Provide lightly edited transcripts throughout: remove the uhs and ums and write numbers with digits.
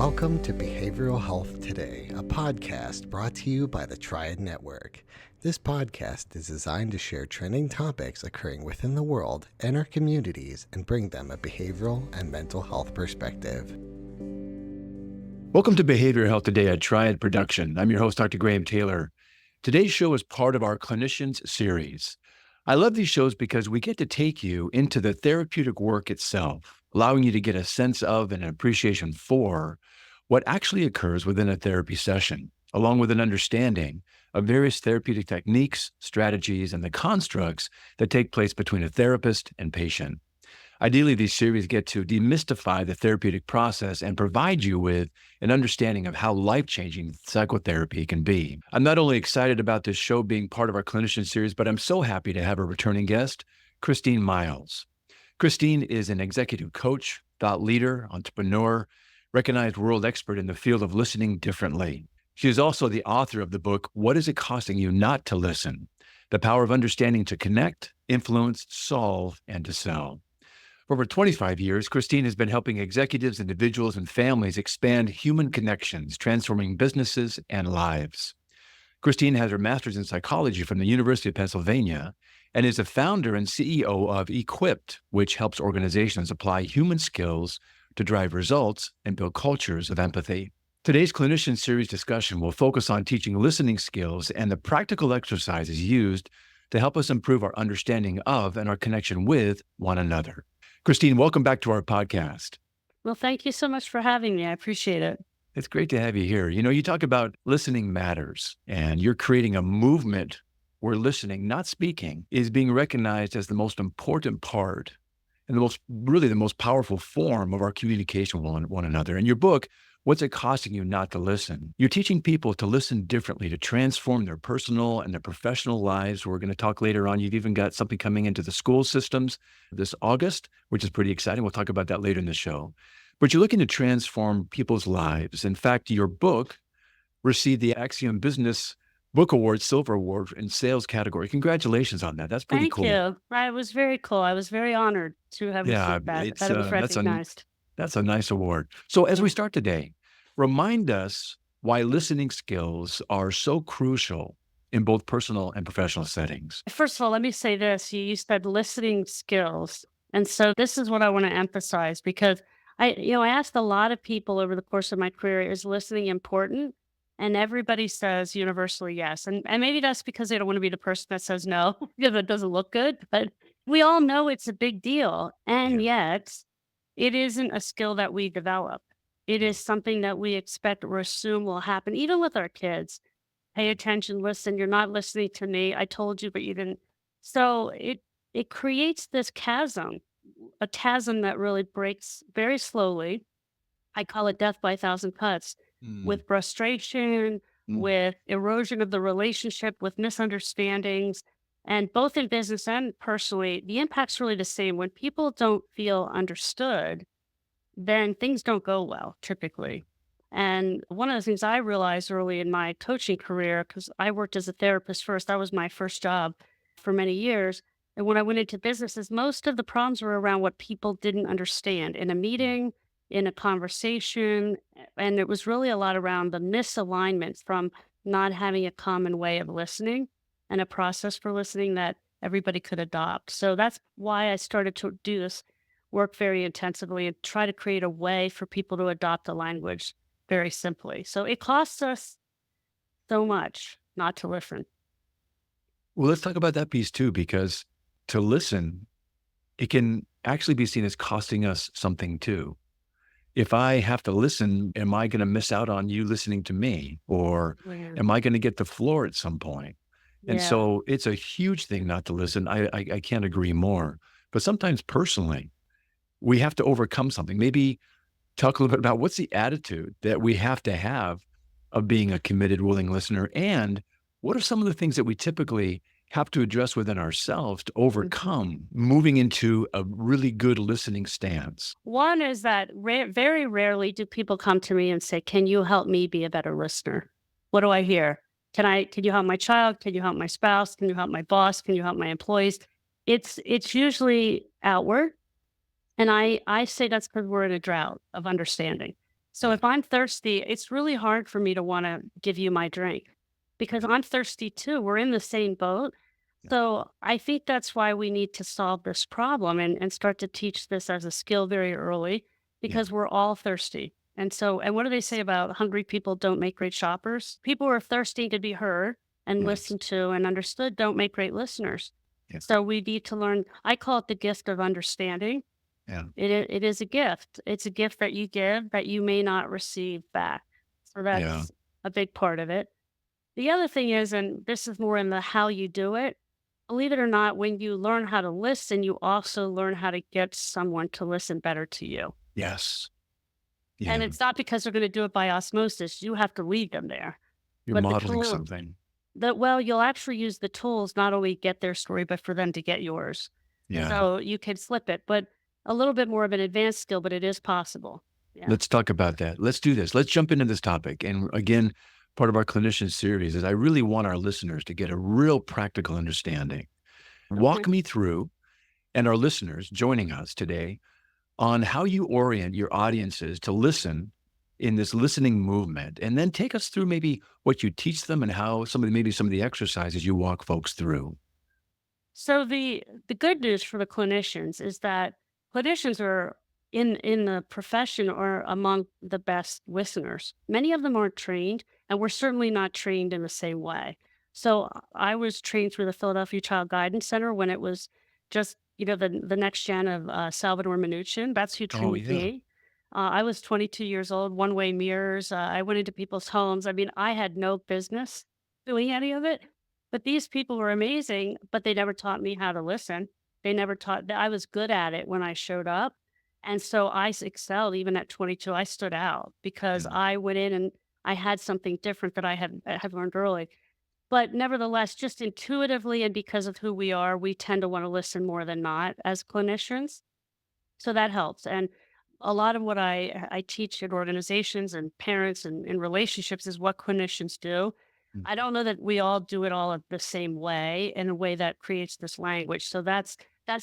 Welcome to Behavioral Health Today, a podcast brought to you by the Triad Network. This podcast is designed to share trending topics occurring within the world and our communities and bring them a behavioral and mental health perspective. Welcome to Behavioral Health Today, a Triad production. I'm your host, Dr. Graham Taylor. Today's show is part of our Clinicians series. I love these shows because we get to take you into the therapeutic work itself, allowing you to get a sense of and an appreciation for what actually occurs within a therapy session, along with an understanding of various therapeutic techniques, strategies, and the constructs that take place between a therapist and patient. Ideally, these series get to demystify the therapeutic process and provide you with an understanding of how life-changing psychotherapy can be. I'm not only excited about this show being part of our Clinician series, but I'm so happy to have a returning guest, Christine Miles. Christine is an executive coach, thought leader, entrepreneur, recognized world expert in the field of listening differently. She is also the author of the book, What Is It Costing You Not to Listen? The Power of Understanding to Connect, Influence, Solve, and to Sell. For over 25 years, Christine has been helping executives, individuals, and families expand human connections, transforming businesses and lives. Christine has her master's in psychology from the University of Pennsylvania and is the founder and CEO of Equipt, which helps organizations apply human skills to drive results and build cultures of empathy. Today's Clinician Series discussion will focus on teaching listening skills and the practical exercises used to help us improve our understanding of and our connection with one another. Christine, welcome back to our podcast. Well, thank you so much for having me. I appreciate it. It's great to have you here. You know, you talk about listening matters, and you're creating a movement where listening, not speaking, is being recognized as the most important part and the most powerful form of our communication with one another. In your book, What's It Costing You Not to Listen? You're teaching people to listen differently, to transform their personal and their professional lives. We're going to talk later on. You've even got something coming into the school systems this August, which is pretty exciting. We'll talk about that later in the show. But you're looking to transform people's lives. In fact, your book received the Axiom Business Book Award, Silver Award in sales category. Congratulations on that. That's pretty cool. Thank you. It was very cool. I was very honored to have received that it was recognized. That's a nice award. So as we start today, remind us why listening skills are so crucial in both personal and professional settings. First of all, let me say this. You said listening skills. And so this is what I want to emphasize because I asked a lot of people over the course of my career, is listening important? And everybody says universally yes. And maybe that's because they don't want to be the person that says no, because it doesn't look good. But we all know it's a big deal. And yet it isn't a skill that we develop. It is something that we expect or assume will happen, even with our kids. Pay attention, listen, you're not listening to me. I told you, but you didn't. So it creates this chasm, a chasm that really breaks very slowly. I call it death by a thousand cuts, with frustration, with erosion of the relationship, with misunderstandings. And both in business and personally, the impact's really the same. When people don't feel understood, then things don't go well, typically. And one of the things I realized early in my coaching career, because I worked as a therapist first, that was my first job for many years. And when I went into businesses, most of the problems were around what people didn't understand in a meeting, in a conversation. And it was really a lot around the misalignment from not having a common way of listening and a process for listening that everybody could adopt. So that's why I started to do this work very intensively and try to create a way for people to adopt the language very simply. So it costs us so much not to listen. Well, let's talk about that piece too, because to listen, it can actually be seen as costing us something too. If I have to listen, am I going to miss out on you listening to me? Or am I going to get the floor at some point? And so it's a huge thing not to listen. I can't agree more. But sometimes personally, we have to overcome something. Maybe talk a little bit about what's the attitude that we have to have of being a committed, willing listener, and what are some of the things that we typically have to address within ourselves to overcome moving into a really good listening stance? One is that very rarely do people come to me and say, can you help me be a better listener? What do I hear? Can you help my child? Can you help my spouse? Can you help my boss? Can you help my employees? It's usually outward. And I say that's because we're in a drought of understanding. So Yeah. if I'm thirsty, it's really hard for me to want to give you my drink because I'm thirsty too. We're in the same boat. Yeah. So I think that's why we need to solve this problem and start to teach this as a skill very early Yeah. because we're all thirsty. And so, and what do they say about hungry people don't make great shoppers? People who are thirsty to be heard and Yes. listened to and understood don't make great listeners. Yeah. So we need to learn. I call it the gift of understanding. Yeah. It is a gift. It's a gift that you give that you may not receive back. So Yeah. that's a big part of it. The other thing is, and this is more in the how you do it, believe it or not, when you learn how to listen, you also learn how to get someone to listen better to you. Yes. And Yeah. it's not because they're going to do it by osmosis. You have to lead them there. You're But the modeling tool something. that, well, you'll actually use the tools not only get their story, but for them to get yours. Yeah. So you can flip it, but a little bit more of an advanced skill, but it is possible. Yeah. Let's talk about that. Let's do this. Let's jump into this topic. And again, part of our clinician series is I really want our listeners to get a real practical understanding. Okay. Walk me through, and our listeners joining us today, on how you orient your audiences to listen in this listening movement, and then take us through maybe what you teach them and how maybe some of the exercises you walk folks through. So the good news for the clinicians is that clinicians are in the profession are among the best listeners. Many of them aren't trained, and we're certainly not trained in the same way. So I was trained through the Philadelphia Child Guidance Center when it was just the next gen of Salvador Minuchin. That's who Oh, trained yeah. me. I was 22 years old, one way mirrors. I went into people's homes. I mean, I had no business doing any of it, but these people were amazing, but they never taught me how to listen. They never taught that I was good at it when I showed up. And so excelled even at 22. I stood out because Yeah. I went in and I had something different that I had learned early. But nevertheless, just intuitively and because of who we are, we tend to want to listen more than not as clinicians. So that helps. And a lot of what I teach in organizations and parents and in relationships is what clinicians do. Mm. I don't know that we all do it all the same way in a way that creates this language. So that's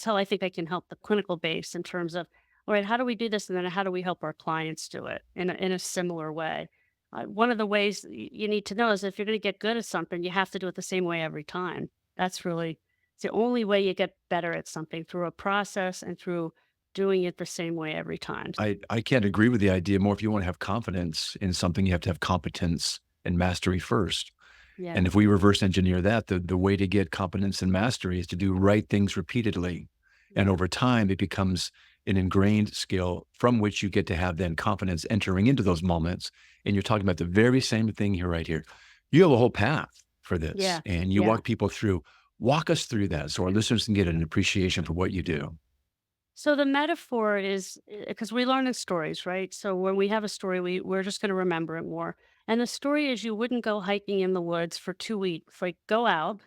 how I think I can help the clinical base in terms of, all right, how do we do this, and then how do we help our clients do it in a similar way? One of the ways you need to know is if you're going to get good at something, you have to do it the same way every time. That's really it's the only way you get better at something through a process and through doing it the same way every time. I can't agree with the idea more. If you want to have confidence in something, you have to have competence and mastery first. Yeah. And if we reverse engineer that, the way to get competence and mastery is to do right things repeatedly. And Yeah. over time, it becomes an ingrained skill from which you get to have then confidence entering into those moments. And you're talking about the very same thing here, right here. You have a whole path for this, Yeah. and you Yeah. walk people through. Walk us through that so our listeners can get an appreciation for what you do. So the metaphor is because we learn in stories, right? So when we have a story, we're just going to remember it more. And the story is you wouldn't go hiking in the woods for 2 weeks. Like go out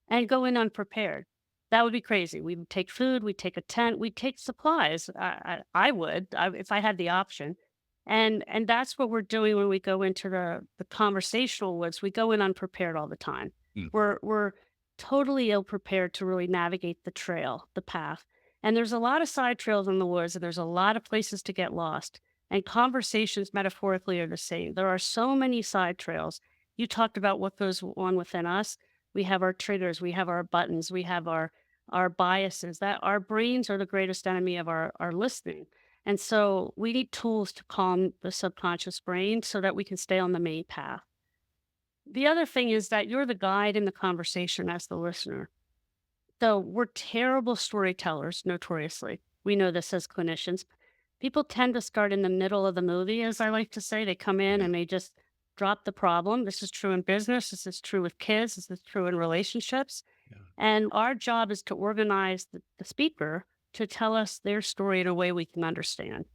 and go in unprepared. That would be crazy. We would take food, we'd take a tent, we'd take supplies. I would if I had the option. And that's what we're doing when we go into the conversational woods. We go in unprepared all the time. Mm. We're totally ill prepared to really navigate the trail, the path. And there's a lot of side trails in the woods, and there's a lot of places to get lost. And conversations metaphorically are the same. There are so many side trails. You talked about what goes on within us. We have our triggers, we have our buttons, we have our biases. That our brains are the greatest enemy of our listening. And so we need tools to calm the subconscious brain so that we can stay on the main path. The other thing is that you're the guide in the conversation as the listener. So we're terrible storytellers, notoriously. We know this as clinicians. People tend to start in the middle of the movie, as I like to say. They come in Yeah. and they just drop the problem. This is true in business. This is true with kids. This is true in relationships. Yeah. And our job is to organize the speaker to tell us their story in a way we can understand.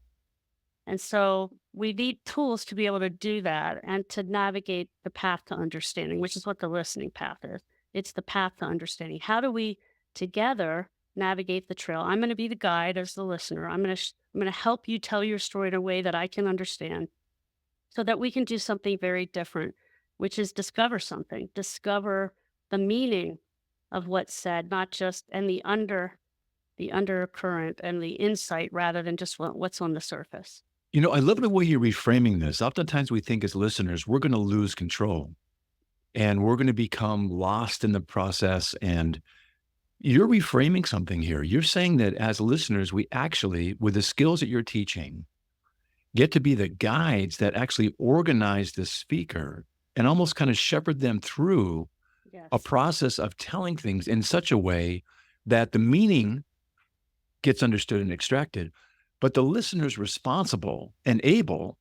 And so we need tools to be able to do that and to navigate the path to understanding, which is what the listening path is. It's the path to understanding. How do we together navigate the trail? I'm going to be the guide as the listener. I'm going to help you tell your story in a way that I can understand so that we can do something very different, which is discover something, discover the meaning of what's said, not just and the undercurrent and the insight rather than just what's on the surface. I love the way you're reframing this. Oftentimes we think as listeners, we're going to lose control and we're going to become lost in the process. And you're reframing something here. You're saying that as listeners, we actually, with the skills that you're teaching, get to be the guides that actually organize the speaker and almost kind of shepherd them through a Yes. process of telling things in such a way that the meaning gets understood and extracted, but the listener's responsible and able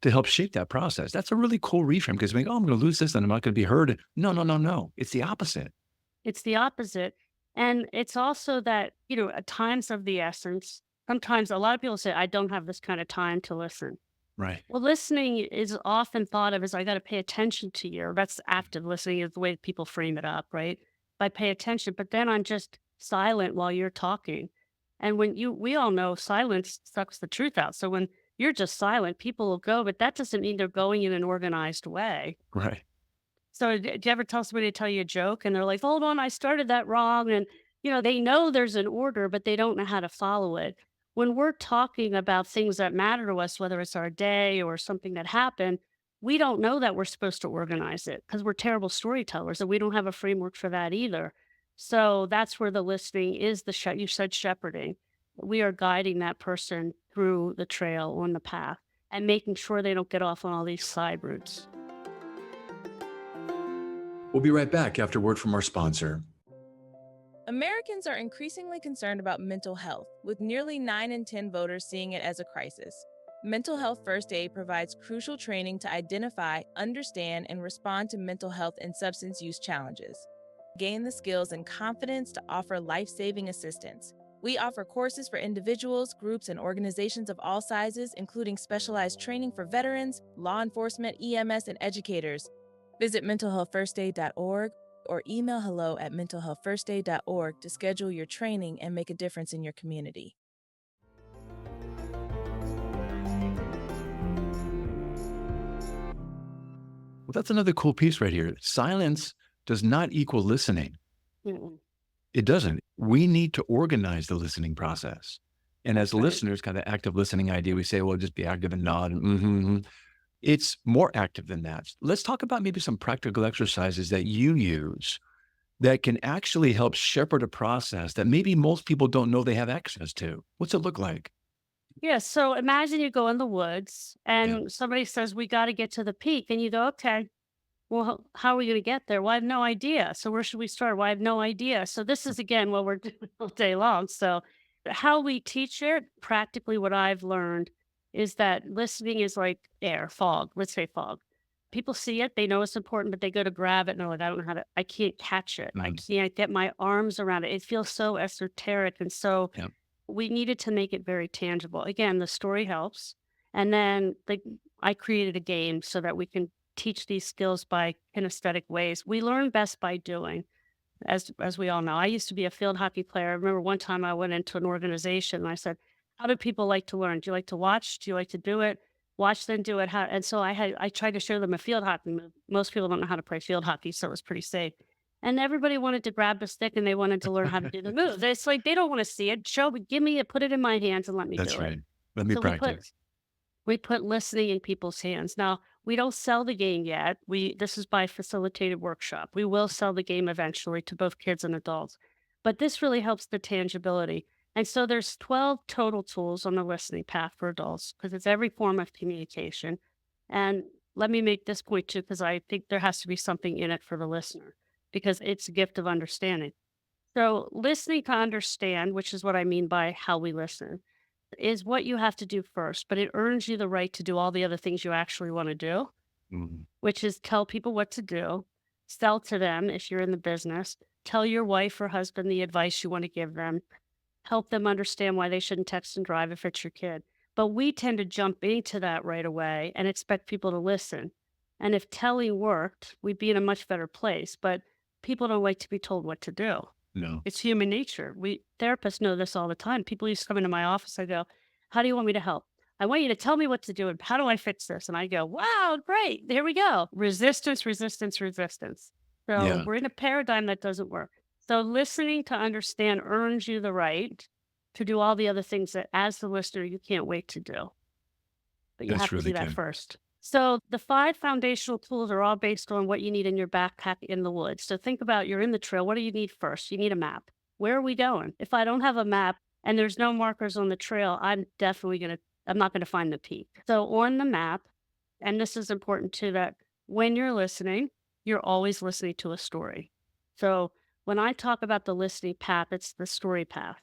to help shape that process. That's a really cool reframe because we think, oh, I'm going to lose this and I'm not going to be heard. No, no, no, no. It's the opposite. It's the opposite. And it's also that, at times of the essence, sometimes a lot of people say, I don't have this kind of time to listen. Right. Well, listening is often thought of as I got to pay attention to you. That's active listening is the way people frame it up, right? If I pay attention, but then I'm just silent while you're talking. And we all know silence sucks the truth out. So when you're just silent, people will go, but that doesn't mean they're going in an organized way. Right. So, do you ever tell somebody to tell you a joke and they're like, hold on, I started that wrong? And, they know there's an order, but they don't know how to follow it. When we're talking about things that matter to us, whether it's our day or something that happened, we don't know that we're supposed to organize it because we're terrible storytellers and we don't have a framework for that either. So, that's where the listening is you said shepherding. We are guiding that person through the trail on the path and making sure they don't get off on all these side routes. We'll be right back after word from our sponsor. Americans are increasingly concerned about mental health, with nearly 9 in 10 voters seeing it as a crisis. Mental Health First Aid provides crucial training to identify, understand, and respond to mental health and substance use challenges. Gain the skills and confidence to offer life-saving assistance. We offer courses for individuals, groups, and organizations of all sizes, including specialized training for veterans, law enforcement, EMS, and educators. Visit mentalhealthfirstaid.org or email hello@mentalhealthfirstaid.org to schedule your training and make a difference in your community. Well, that's another cool piece right here. Silence does not equal listening. Mm-mm. It doesn't. We need to organize the listening process. And as Right. listeners, kind of active listening idea, we say, well, just be active and nod. It's more active than that. Let's talk about maybe some practical exercises that you use that can actually help shepherd a process that maybe most people don't know they have access to. What's it look like? Yeah. So imagine you go in the woods Yeah. and somebody says, we got to get to the peak. And you go, okay, well, how are we going to get there? Well, I have no idea. So where should we start? Well, I have no idea. So this is again what we're doing all day long. So how we teach it, practically what I've learned is that listening is like air, fog. Let's say fog. People see it, they know it's important, but they go to grab it and they're like, I don't know how to, I can't catch it. I Mm, can't get my arms around it. It feels so esoteric. And so yeah. we needed to make it very tangible. Again, the story helps. And then I created a game so that we can teach these skills by kinesthetic ways. We learn best by doing, as we all know. I used to be a field hockey player. I remember one time I went into an organization and I said, "How do people like to learn? Do you like to watch? Do you like to do it? Watch them do it." And so I tried to show them a field hockey move. Most people don't know how to play field hockey, so it was pretty safe. And everybody wanted to grab the stick and they wanted to learn how to do the move. It's like they don't want to see it. Show me, give me it, put it in my hands, and let me That's do it. right. Let me So practice. we put listening in people's hands. Now, we don't sell the game yet. This is by facilitated workshop. We will sell the game eventually to both kids and adults. But this really helps the tangibility. And so there's 12 total tools on the listening path for adults because it's every form of communication. And let me make this point too, because I think there has to be something in it for the listener because it's a gift of understanding. So listening to understand, which is what I mean by how we listen is what you have to do first, but it earns you the right to do all the other things you actually want to do, Mm, which is tell people what to do, sell to them if you're in the business, tell your wife or husband the advice you want to give them, help them understand why they shouldn't text and drive if it's your kid. But we tend to jump into that right away and expect people to listen. And if telling worked, we'd be in a much better place. But people don't like to be told what to do. no. It's human nature. We therapists know this all the time. People used to come into my office. I go, "How do you want me to help?" "I want you to tell me what to do and how do I fix this?" And I go, "Wow, great. There we go. Resistance, resistance, resistance." So Yeah. we're in a paradigm that doesn't work. So listening to understand earns you the right to do all the other things that as the listener you can't wait to do. but you That's have to really do that good. first. So the 5 foundational tools are all based on what you need in your backpack in the woods. So think about you're in the trail. What do you need first? You need a map. Where are we going? If I don't have a map and there's no markers on the trail, I'm not gonna find the peak. So on the map, and this is important too, that when you're listening, you're always listening to a story. So when I talk about the listening path, it's the story path.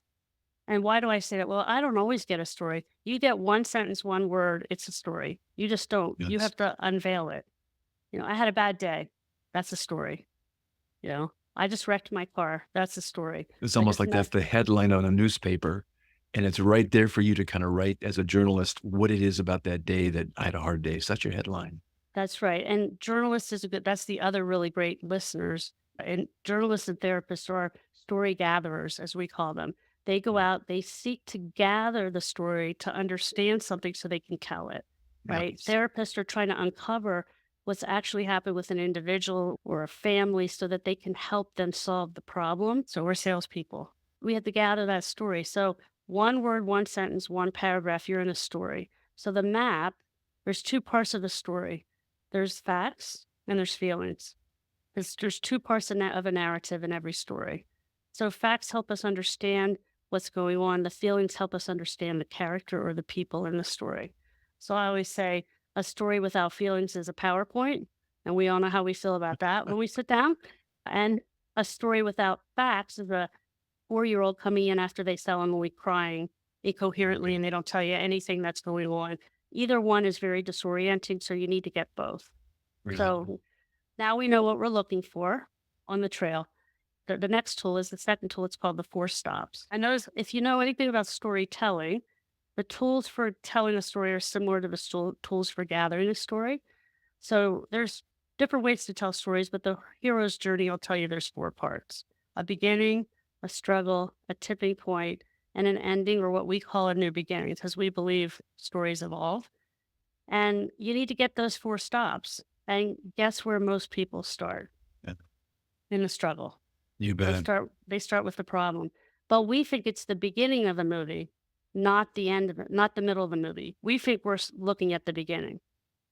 And why do I say that? Well, I don't always get a story. You get one sentence, one word, it's a story. You just don't. You Yes. have to unveil it. I had a bad day. That's a story. I just wrecked my car. That's a story. It's I almost just like that's met the headline on a newspaper. And it's right there for you to kind of write as a journalist what it is about that day that I had a hard day. So that's your headline. That's right. And journalists that's the other really great listeners. And journalists and therapists are story gatherers, as we call them. They go Yeah. out, they seek to gather the story to understand something so they can tell it, right? Yes. Therapists are trying to uncover what's actually happened with an individual or a family so that they can help them solve the problem. So we're salespeople. We have to gather that story. So one word, one sentence, one paragraph, you're in a story. So the map, there's 2 parts of the story. There's facts and there's feelings. There's 2 parts of a narrative in every story. So facts help us understand what's going on. The feelings help us understand the character or the people in the story. So I always say a story without feelings is a PowerPoint, and we all know how we feel about that when we sit down. And a story without facts is a 4-year-old coming in after they sell a movie crying incoherently and they don't tell you anything that's going on. Either one is very disorienting, so you need to get both. Really. So now we know what we're looking for on the trail. The next tool is the second tool. It's called the 4 stops. I notice if you know anything about storytelling, the tools for telling a story are similar to the tools for gathering a story. So there's different ways to tell stories, but the hero's journey, I'll tell you, there's 4 parts: a beginning, a struggle, a tipping point, and an ending, or what we call a new beginning, because we believe stories evolve. And you need to get those 4 stops. And guess where most people start? Yeah. In the struggle. You They bet. start with the problem. But we think it's the beginning of the movie, not the end of it, not the middle of the movie. We think we're looking at the beginning.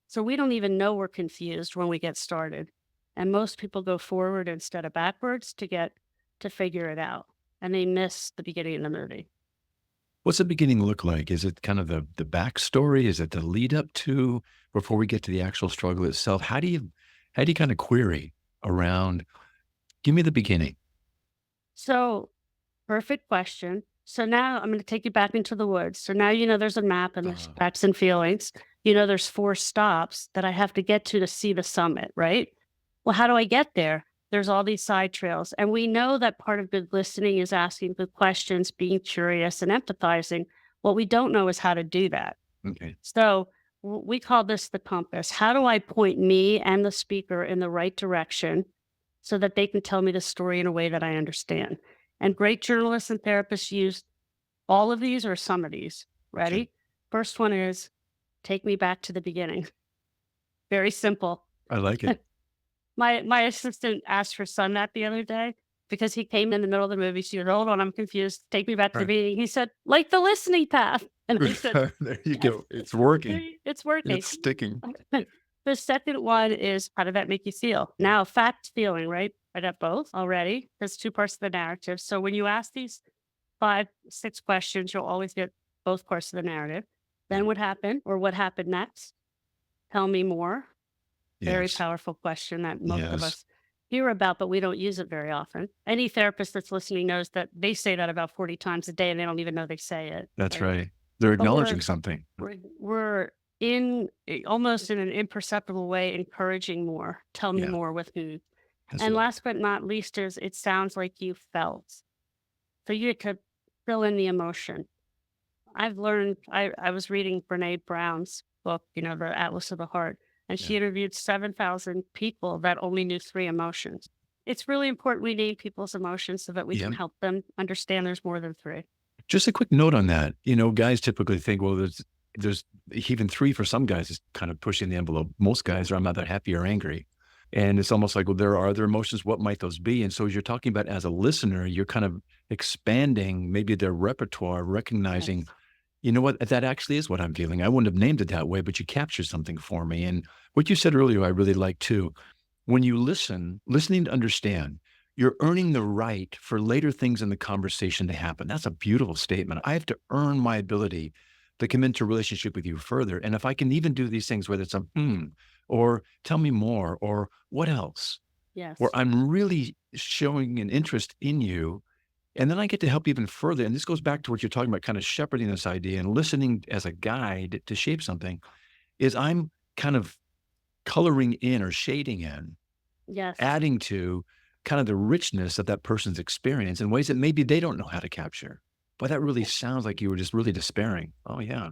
So we don't even know we're confused when we get started. And most people go forward instead of backwards to figure it out. And they miss the beginning of the movie. What's the beginning look like? Is it kind of the backstory? Is it the lead up to before we get to the actual struggle itself? How do you kind of query around? Give me the beginning. So perfect question. So now I'm going to take you back into the woods. So now there's a map and there's Uh, facts and feelings. There's 4 stops that I have to get to see the summit, right? Well, how do I get there? There's all these side trails. And we know that part of good listening is asking good questions, being curious, and empathizing. What we don't know is how to do that. okay. So we call this the compass. How do I point me and the speaker in the right direction so that they can tell me the story in a way that I understand? And great journalists and therapists use all of these or some of these. Okay. Ready? First one is take me back to the beginning. Very simple. I like it. My assistant asked her son that the other day because he came in the middle of the movie. She said, "Hold on, I'm confused. Take me back to the Right. beginning." He said, "Like the listening path." And I said, There you "Yes, go. It's working. it's working." It's sticking. The second one is how did that make you feel? Now, fact, feeling, right? I got both already. There's 2 parts of the narrative. So when you ask these 5, 6 questions, you'll always get both parts of the narrative. Then what happened or what happened next? Tell me more. Very Yes. powerful question that most of Yes. us hear about, but we don't use it very often. Any therapist that's listening knows that they say that about 40 times a day and they don't even know they say it. That's Right. right. They're But acknowledging something. we're almost in an imperceptible way encouraging more. Tell me Yeah. more with who. That's And what- last but not least is it sounds like you felt. So you could fill in the emotion. I've learned, I was reading Brene Brown's book, the Atlas of the Heart, and she Yeah. interviewed 7,000 people that only knew 3 emotions. It's really important we name people's emotions so that we can Yeah. help them understand there's more than 3. Just a quick note on that. Guys typically think, well, there's even 3 for some guys is kind of pushing the envelope. Most guys are I'm either happy or angry. And it's almost like, well, there are other emotions. What might those be? And so as you're talking about as a listener, you're kind of expanding maybe their repertoire, recognizing, Yes. You know what? That actually is what I'm feeling. I wouldn't have named it that way, but you captured something for me. And what you said earlier, I really like too. When you listening to understand, you're earning the right for later things in the conversation to happen. That's a beautiful statement. I have to earn my ability to come into a relationship with you further. And if I can even do these things, whether it's or tell me more, or what else, or Yes. I'm really showing an interest in you, and then I get to help even further. And this goes back to what you're talking about, kind of shepherding this idea and listening as a guide to shape something, is I'm kind of coloring in or shading in, Yes. adding to kind of the richness of that person's experience in ways that maybe they don't know how to capture. But that really sounds like you were just really despairing. Oh, yeah.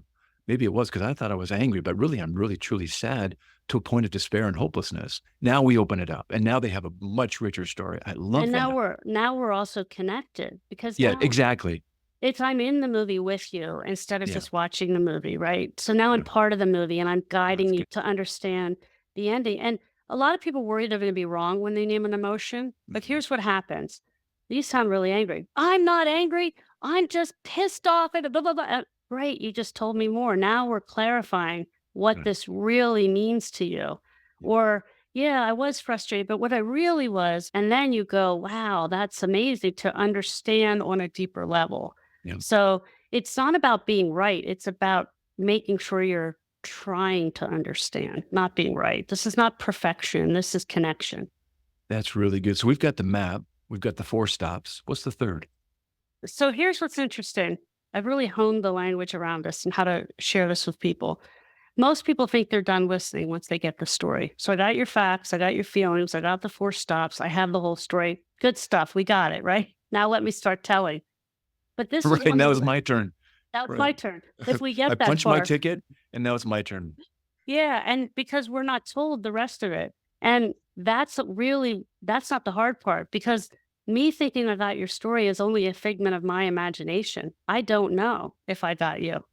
Maybe it was because I thought I was angry, but really, I'm really truly sad to a point of despair and hopelessness. Now we open it up, and now they have a much richer story. I love And that. now we're also connected because Yeah, now exactly. it's I'm in the movie with you instead of Yeah. just watching the movie, right? So now I'm Yeah. part of the movie and I'm That's guiding you good. to understand the ending. And a lot of people worry they're going to be wrong when they name an emotion. But Mhm. here's what happens. You sound really angry. I'm not angry. I'm just pissed off at blah, blah, blah. Great. You just told me more. Now we're clarifying what Yeah. this really means to you. Yeah. Or, yeah, I was frustrated, but what I really was. And then you go, wow, that's amazing to understand on a deeper level. Yeah. So it's not about being right. It's about making sure you're trying to understand, not being right. This is not perfection. This is connection. That's really good. So we've got the map, we've got the 4 stops. What's the third? So here's what's interesting. I've really honed the language around this and how to share this with people. Most people think they're done listening once they get the story. So I got your facts, I got your feelings, I got the 4 stops, I have the whole story. Good stuff. We got it, right? Now let me start telling. But this is Right, one of now the it's my turn. Now it's Right. my turn. If we I get that punched my far. ticket, and now it's my turn. Yeah, and because we're not told the rest of it. And that's not the hard part because me thinking I got your story is only a figment of my imagination. I don't know if I got you.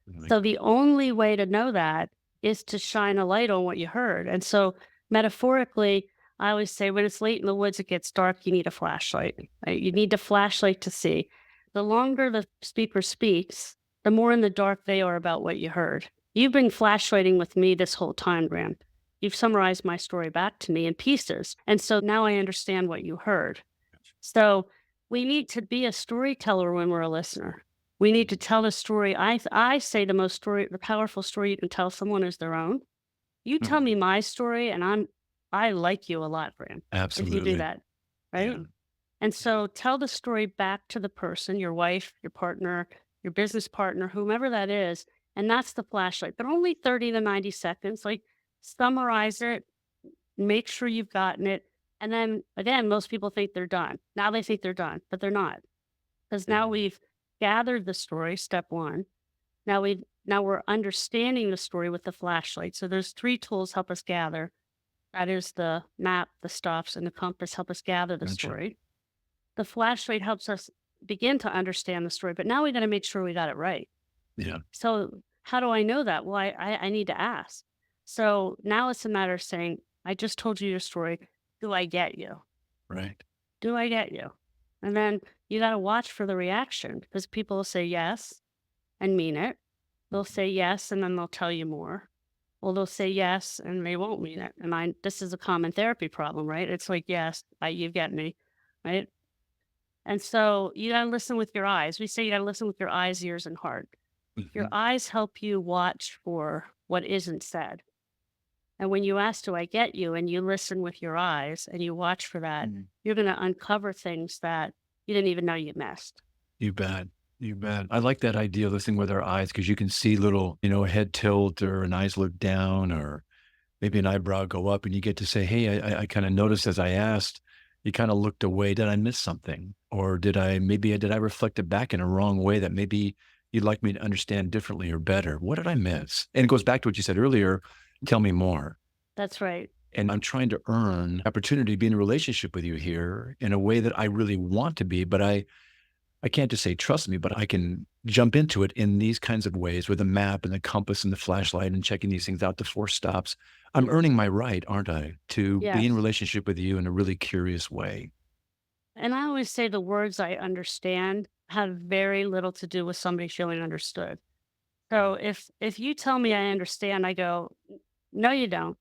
Like, So the only way to know that is to shine a light on what you heard. And so metaphorically, I always say when it's late in the woods, it gets dark, you need a flashlight. Right? You need a flashlight to see. The longer the speaker speaks, the more in the dark they are about what you heard. You've been flashlighting with me this whole time, Graham. You've summarized my story back to me in pieces. And so now I understand what you heard. So we need to be a storyteller when we're a listener. We need to tell the story. I say the powerful story you can tell someone is their own. You tell Mhm. me my story, and I like you a lot, Graham. If you do Absolutely. that, right? Yeah. And so tell the story back to the person, your wife, your partner, your business partner, whomever that is, and that's the flashlight. But only 30 to 90 seconds. Like summarize it, make sure you've gotten it, and then again, most people think they're done. Now they think they're done, but they're not because now Mhm. we've gathered the story, step one. Now we're understanding the story with the flashlight. So there's 3 tools help us gather. That is the map, the stops, and the compass help us gather the Gotcha. story. The flashlight helps us begin to understand the story, but now we got to make sure we got it right. Yeah. So how do I know that? Well, I need to ask. So now it's a matter of saying, I just told you your story. Do I get you? Right. Do I get you? And then you got to watch for the reaction because people will say yes and mean it. They'll say yes and then they'll tell you more. Well, they'll say yes and they won't mean it. And this is a common therapy problem, right? It's like, yes, you get me, right? And so you got to listen with your eyes. We say you got to listen with your eyes, ears, and heart. Your Mhm. eyes help you watch for what isn't said. And when you ask, do I get you? And you listen with your eyes and you watch for that, Mhm. you're going to uncover things that you didn't even know you missed. You bet. You bet. I like that idea of listening with our eyes because you can see little, a head tilt or an eyes look down or maybe an eyebrow go up, and you get to say, "Hey, I kind of noticed as I asked, you kind of looked away. Did I miss something, or did I reflect it back in a wrong way that maybe you'd like me to understand differently or better? What did I miss?" And it goes back to what you said earlier. Tell me more. That's right. And I'm trying to earn opportunity to be in a relationship with you here in a way that I really want to be, but I can't just say, trust me, but I can jump into it in these kinds of ways with a map and the compass and the flashlight and checking these things out, the 4 stops. I'm Yes. earning my right, aren't I, to be in Yes. relationship with you in a really curious way. And I always say the words I understand have very little to do with somebody feeling understood. So if you tell me I understand, I go, no, you don't.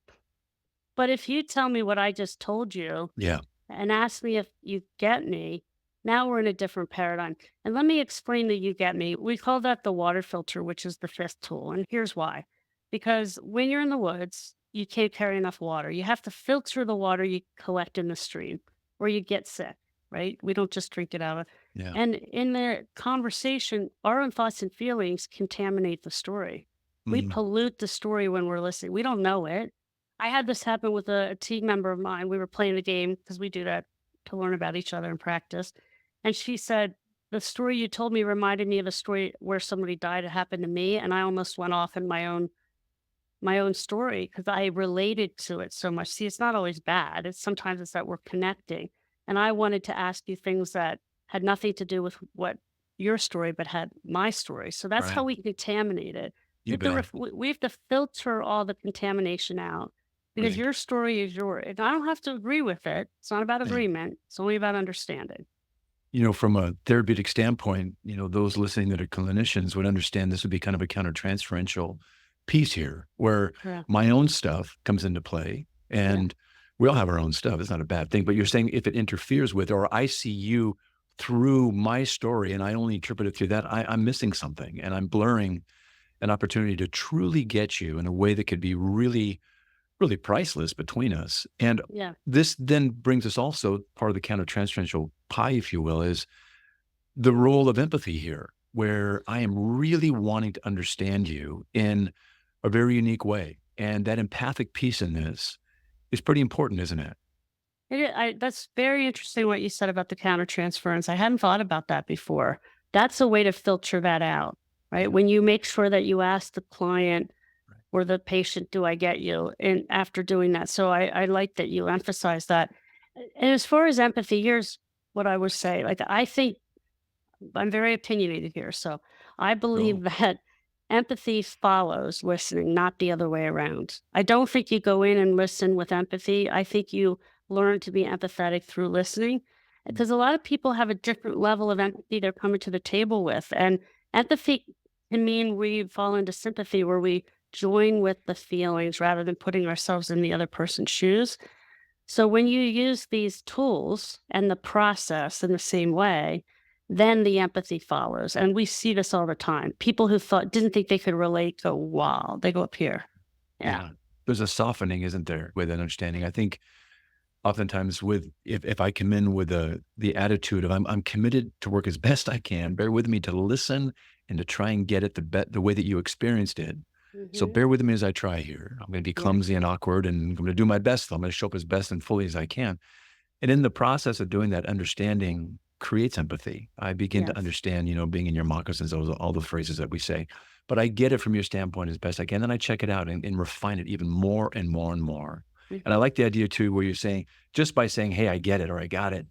But if you tell me what I just told you Yeah. and ask me if you get me, now we're in a different paradigm. And let me explain that you get me. We call that the water filter, which is the fifth tool. And here's why. Because when you're in the woods, you can't carry enough water. You have to filter the water you collect in the stream or you get sick, right? We don't just drink it out of. Yeah. And in the conversation, our own thoughts and feelings contaminate the story. We Mm. pollute the story when we're listening. We don't know it. I had this happen with a team member of mine. We were playing a game because we do that to learn about each other in practice. And she said, the story you told me reminded me of a story where somebody died. It happened to me. And I almost went off in my own story because I related to it so much. See, it's not always bad. It's that we're connecting. And I wanted to ask you things that had nothing to do with what your story, but had my story. So that's Right. how we contaminate it. You bet. We have to filter all the contamination out because Right. your story is yours. And I don't have to agree with it. It's not about Yeah. agreement. It's only about understanding. From a therapeutic standpoint, those listening that are clinicians would understand this would be kind of a countertransferential piece here where Yeah. my own stuff comes into play Yeah. and we all have our own stuff. It's not a bad thing, but you're saying if it interferes with, or I see you through my story and I only interpret it through that, I'm missing something and I'm blurring an opportunity to truly get you in a way that could be really, really priceless between us. And Yeah. this then brings us also part of the countertransferential pie, if you will, is the role of empathy here, where I am really wanting to understand you in a very unique way. And that empathic piece in this is pretty important, isn't it? That's very interesting what you said about the countertransference. I hadn't thought about that before. That's a way to filter that out, right? When you make sure that you ask the client Right. or the patient, do I get you? And after doing that. So I like that you emphasize that. And as far as empathy, here's what I would say. Like, I think I'm very opinionated here. So I believe Oh, that empathy follows listening, not the other way around. I don't think you go in and listen with empathy. I think you learn to be empathetic through listening mm, because a lot of people have a different level of empathy they're coming to the table with. And empathy can mean we fall into sympathy where we join with the feelings rather than putting ourselves in the other person's shoes. So when you use these tools and the process in the same way, then the empathy follows. And we see this all the time. People who didn't think they could relate go, wow, they go up here. Yeah. yeah. There's a softening, isn't there, with an understanding? I think oftentimes with if I come in with the attitude of I'm committed to work as best I can, bear with me to listen and to try and get it the way that you experienced it. So Hmm. bear with me as I try here. I'm going to be Yeah. clumsy and awkward and I'm going to do my best. I'm going to show up as best and fully as I can. And in the process of doing that, understanding creates empathy. I begin to Yes. understand, being in your moccasins, those are all the phrases that we say. But I get it from your standpoint as best I can. Then I check it out and refine it even more and more and more. And I Mhm. like the idea too, where you're saying, just by saying, hey, I get it or I got it,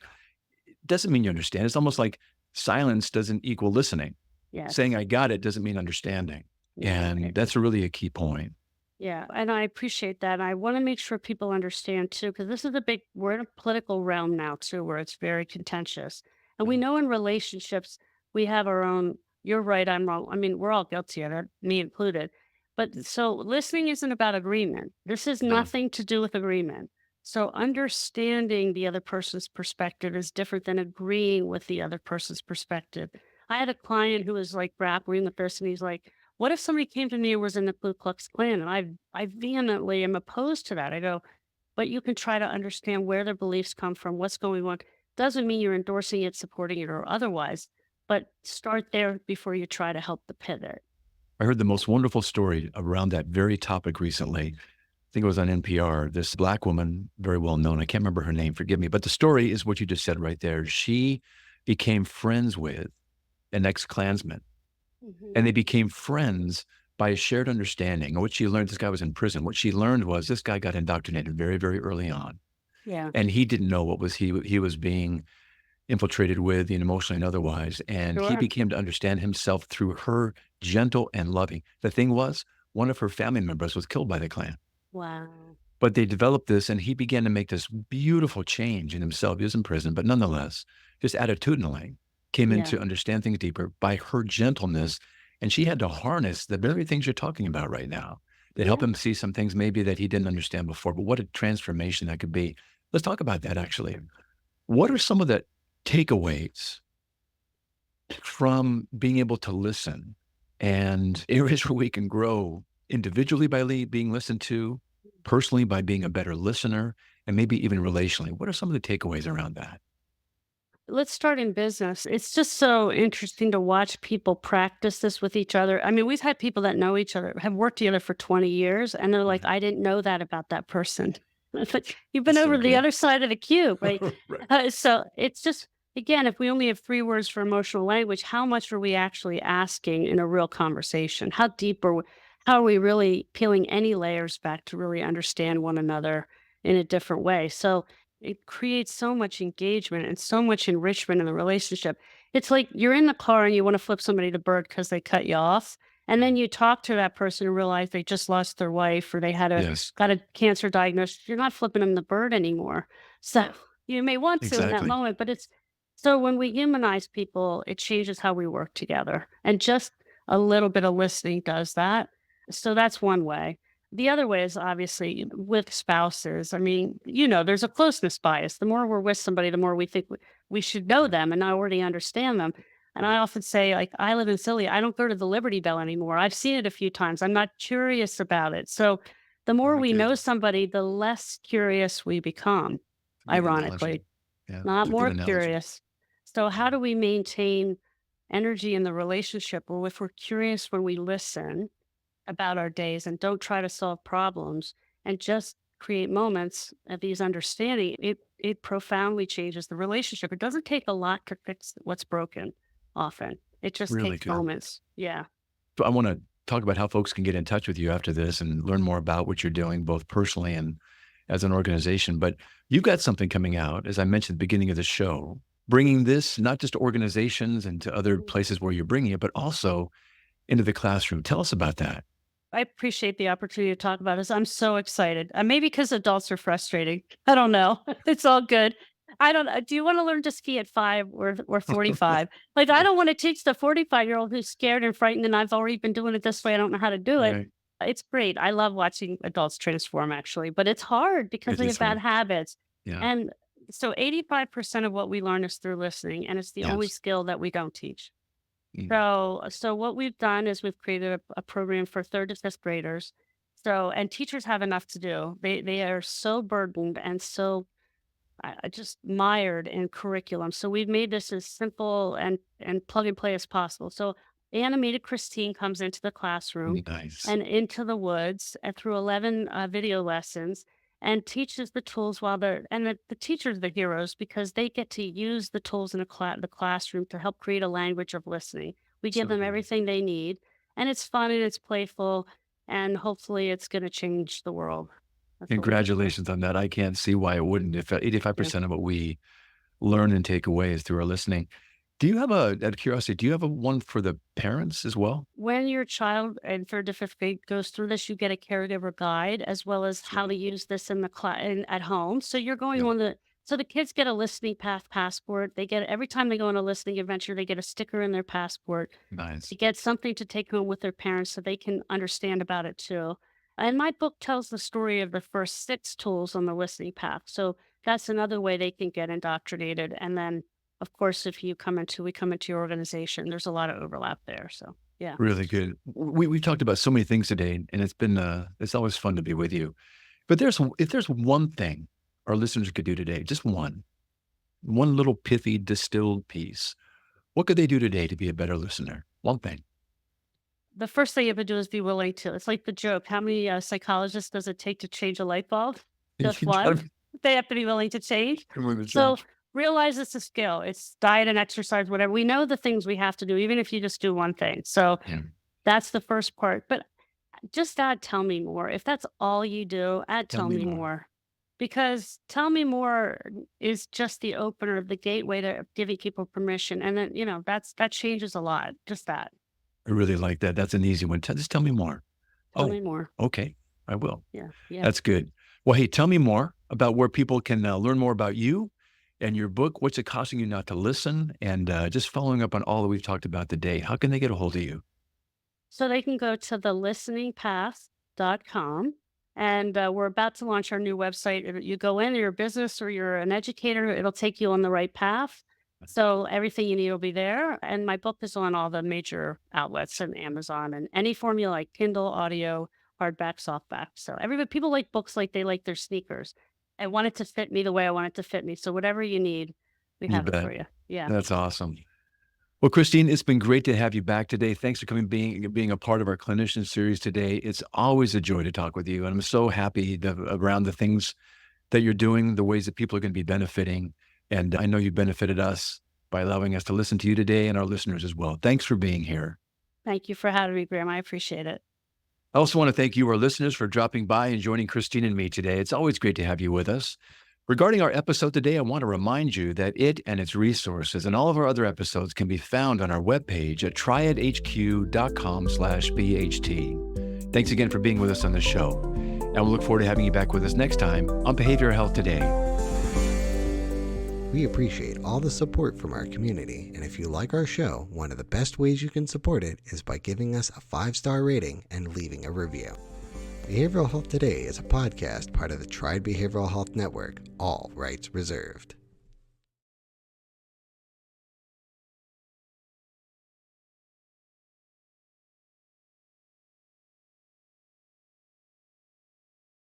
doesn't mean you understand. It's almost like silence doesn't equal listening. Saying Yes. I got it doesn't mean understanding. Yeah. And that's really a key point. Yeah, and I appreciate that. I want to make sure people understand too, because we're in a political realm now too, where it's very contentious. And we know in relationships, we have our own, you're right, I'm wrong. I mean, we're all guilty of it, me included. But so listening isn't about agreement. This has No. nothing to do with agreement. So understanding the other person's perspective is different than agreeing with the other person's perspective. I had a client who was like grappling with this, and he's like, what if somebody came to me and was in the Ku Klux Klan? And I vehemently am opposed to that. I go, but you can try to understand where their beliefs come from, what's going on. Doesn't mean you're endorsing it, supporting it, or otherwise, but start there before you try to help the pivot. I heard the most wonderful story around that very topic recently. I think it was on NPR. This Black woman, very well known, I can't remember her name, forgive me, but the story is what you just said right there. She became friends with an ex-Klansman, and Hmm. they became friends by a shared understanding. And what she learned, this guy was in prison. What she learned was this guy got indoctrinated very, very early on, Yeah, and he didn't know what was he was being infiltrated with, emotionally and otherwise. And he sure. became to understand himself through her gentle and loving. The thing was, one of her family members was killed by the Klan. Wow. But they developed this, and he began to make this beautiful change in himself. He was in prison, but nonetheless, just attitudinally came in Yeah. to understand things deeper by her gentleness And she had to harness the very things you're talking about right now that help Yeah. him see some things maybe that he didn't understand before. But what a transformation that could be. Let's talk about that actually. What are some of the takeaways from being able to listen and areas where we can grow individually by being listened to, personally by being a better listener, and maybe even relationally? What are some of the takeaways around that? Let's start in business. It's just so interesting to watch people practice this with each other. I mean, we've had people that know each other, have worked together for 20 years, and they're like, Mhm. I didn't know that about that person. It's like, you've been That's so over the good. other side of the cube, right? Right. So it's just, again, if we only have 3 words for emotional language, how much are we actually asking in a real conversation? How deep are we, how are we really peeling any layers back to really understand one another in a different way? So it creates so much engagement and so much enrichment in the relationship. It's like you're in the car and you want to flip somebody the bird because they cut you off. And then you talk to that person and realize they just lost their wife or they Yes, got a cancer diagnosis. You're not flipping them the bird anymore. So you may want to in that exactly. moment, but it's so when we humanize people, it changes how we work together. And just a little bit of listening does that. So that's one way. The other way is obviously with spouses. I mean, there's a closeness bias. The more we're with somebody, the more we think we should know them and already understand them. And I often say, like, I live in Philly. I don't go to the Liberty Bell anymore. I've seen it a few times. I'm not curious about it. So the more Very we know good. somebody, the less curious we become, Good analogy. ironically, Yeah, not it's a good more analogy. curious. So, how do we maintain energy in the relationship? Well, if we're curious when we listen, about our days and don't try to solve problems and just create moments of these understanding, it profoundly changes the relationship. It doesn't take a lot to fix what's broken often. It just Really takes good. moments. Yeah. So I want to talk about how folks can get in touch with you after this and learn more about what you're doing, both personally and as an organization. But you've got something coming out, as I mentioned at the beginning of the show, bringing this not just to organizations and to other places where you're bringing it, but also into the classroom. Tell us about that. I appreciate the opportunity to talk about this. I'm so excited. Maybe because adults are frustrating. I don't know. It's all good. I don't. Do you want to learn to ski at 5 or 45? Like I don't want to teach the 45-year-old who's scared and frightened, and I've already been doing it this way. I don't know how to do it. Right. It's great. I love watching adults transform, actually, but it's hard because It they is have bad hard. habits. Yeah. And so, 85% of what we learn is through listening, and it's the only Yes. skill that we don't teach. Mm. So what we've done is we've created a program for 3rd to 5th graders. So, and teachers have enough to do. They are so burdened and so just mired in curriculum. So we've made this as simple and plug and play as possible. So animated Christine comes into the classroom Nice. and into the woods and through 11 video lessons and teaches the tools while the teachers are the heroes because they get to use the tools in the classroom to help create a language of listening. We give So them good. everything they need and it's fun and it's playful and hopefully it's going to change the world. That's what we hope for. Congratulations on that. I can't see why it wouldn't. If Yeah. 85% of what we learn and take away is through our listening. Do you have out of curiosity, do you have a one for the parents as well? When your child in 3rd to 5th grade goes through this, you get a caregiver guide as well as how to Sweet. use this in the at home. So you're going Yep. on so the kids get a listening path passport. They get every time they go on a listening adventure, they get a sticker in their passport. Nice. They get something to take home with their parents so they can understand about it too. And my book tells the story of the first 6 tools on the listening path. So that's another way they can get indoctrinated. And then, of course, if we come into your organization, there's a lot of overlap there. So yeah. Really good. We've talked about so many things today, and it's been it's always fun to be with you. But if there's one thing our listeners could do today, just one little pithy distilled piece, what could they do today to be a better listener? One thing. The first thing you have to do is be willing to. It's like the joke. How many psychologists does it take to change a light bulb? Just You one. gotta They have to be willing to change. be willing to So change. realize it's a skill. It's diet and exercise, whatever. We know the things we have to do, even if you just do one thing. So Yeah. that's the first part. But just add tell me more. If that's all you do, add Tell tell me me more. more. Because tell me more is just the opener, the gateway to giving people permission. And then, that changes a lot. Just that. I really like that. That's an easy one. Just tell me more. Tell Oh, me more. okay. I will. Yeah. Yeah. That's good. Well, hey, tell me more about where people can learn more about you and your book. What's it costing you not to listen? And just following up on all that we've talked about today, how can they get a hold of you? So they can go to thelisteningpath.com. And we're about to launch our new website. You go in, you're a business or you're an educator, it'll take you on the right path. So everything you need will be there. And my book is on all the major outlets and Amazon and any form you like, Kindle, audio, hardback, softback. So everybody, people like books like they like their sneakers. I want it to fit me the way I want it to fit me. So whatever you need, we You have it bet. for you. Yeah. That's awesome. Well, Christine, it's been great to have you back today. Thanks for coming, being a part of our clinician series today. It's always a joy to talk with you, and I'm so happy around the things that you're doing, the ways that people are going to be benefiting, and I know you benefited us by allowing us to listen to you today and our listeners as well. Thanks for being here. Thank you for having me, Graham. I appreciate it. I also want to thank you, our listeners, for dropping by and joining Christine and me today. It's always great to have you with us. Regarding our episode today, I want to remind you that it and its resources and all of our other episodes can be found on our webpage at triadhq.com/BHT. Thanks again for being with us on the show. And we'll look forward to having you back with us next time on Behavioral Health Today. We appreciate all the support from our community, and if you like our show, one of the best ways you can support it is by giving us a 5-star rating and leaving a review. Behavioral Health Today is a podcast part of the Triad Behavioral Health Network, all rights reserved.